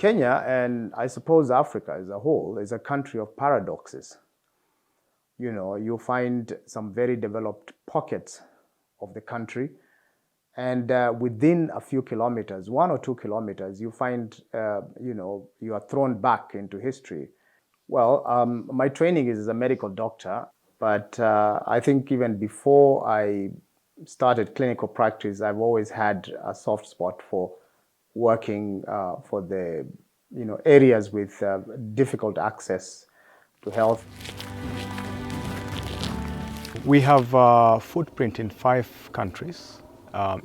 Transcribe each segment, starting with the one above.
Kenya, and I suppose Africa as a whole, is a country of paradoxes. You know, you find some very developed pockets of the country, and within a few kilometers, 1 or 2 kilometers, you find, you are thrown back into history. Well, my training is as a medical doctor, but I think even before I started clinical practice, I've always had a soft spot for working for the areas with difficult access to health. We have a footprint in 5 countries.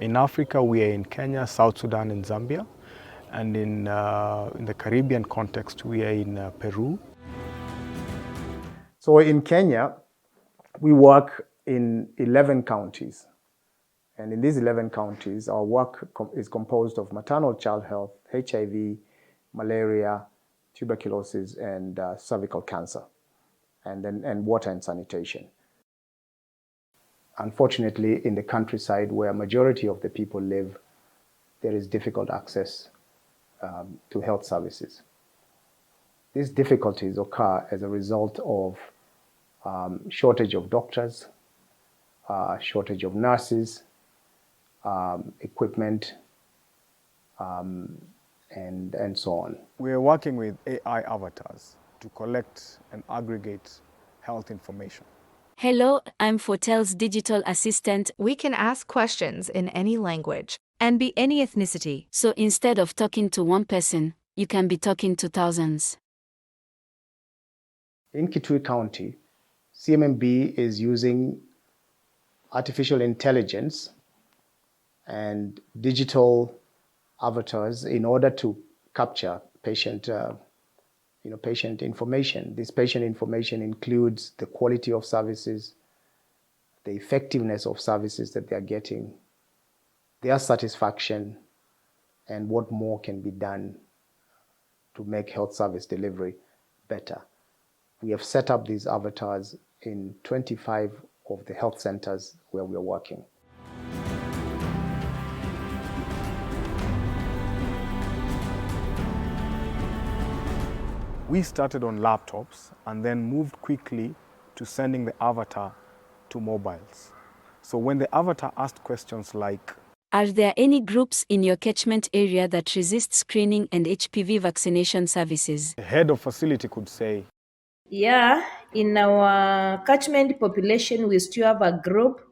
In Africa, we are in Kenya, South Sudan, and Zambia. And in the Caribbean context, we are in Peru. So in Kenya, we work in 11 counties. And in these 11 counties, our work is composed of maternal child health, HIV, malaria, tuberculosis, and cervical cancer, and water and sanitation. Unfortunately, in the countryside where a majority of the people live, there is difficult access to health services. These difficulties occur as a result of shortage of doctors, shortage of nurses, equipment, and so on. We are working with AI avatars to collect and aggregate health information. Hello, I'm Fotel's digital assistant. We can ask questions in any language and be any ethnicity. So instead of talking to one person, you can be talking to thousands. In Kitui County, Cmmb is using artificial intelligence and digital avatars in order to capture patient information. This patient information includes the quality of services, the effectiveness of services that they are getting, their satisfaction, and what more can be done to make health service delivery better. We have set up these avatars in 25 of the health centers where we are working. We started on laptops and then moved quickly to sending the avatar to mobiles. So when the avatar asked questions like, are there any groups in your catchment area that resist screening and HPV vaccination services? the head of facility could say, Yeah, in our catchment population, we still have a group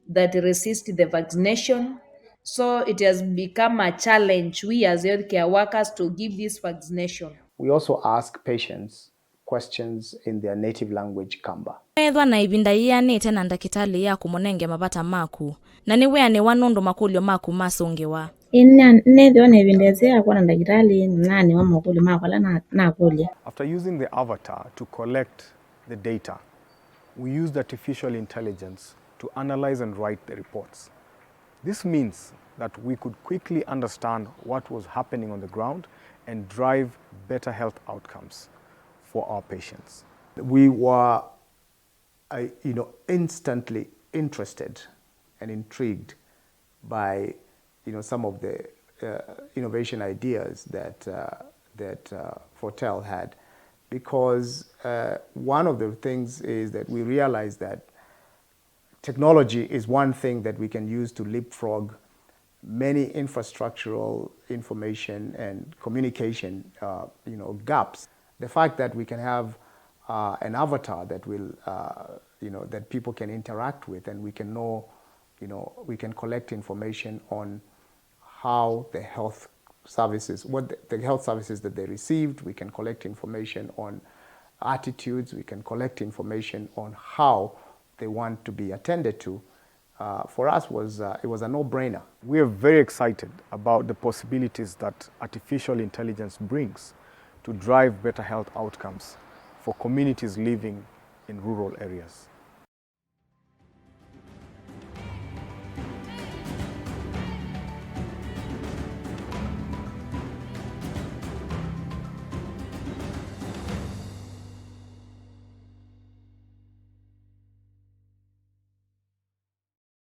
that resist the vaccination. So it has become a challenge, we as healthcare workers, to give this vaccination. We also ask patients questions in their native language, Kamba. Ethwa na ibinda ianite na ndakitali yaku munenge mabata maku na niweane wanundu makulyo maku masongewa nethwa na ibinda yakwa na ndakitali nani wa makulyo makwa nakulya. After using the avatar to collect the data, we used artificial intelligence to analyze and write the reports. This means that we could quickly understand what was happening on the ground and drive better health outcomes for our patients. We were instantly interested and intrigued by some of the innovation ideas that Fotel had, because one of the things is that we realized that technology is one thing that we can use to leapfrog many infrastructural information and communication gaps. The fact that we can have an avatar that will that people can interact with, and we can know, we can collect information on how the health services, the health services that they received. We can collect information on attitudes. We can collect information on how they want to be attended to. For us, it was a no-brainer. We are very excited about the possibilities that artificial intelligence brings to drive better health outcomes for communities living in rural areas.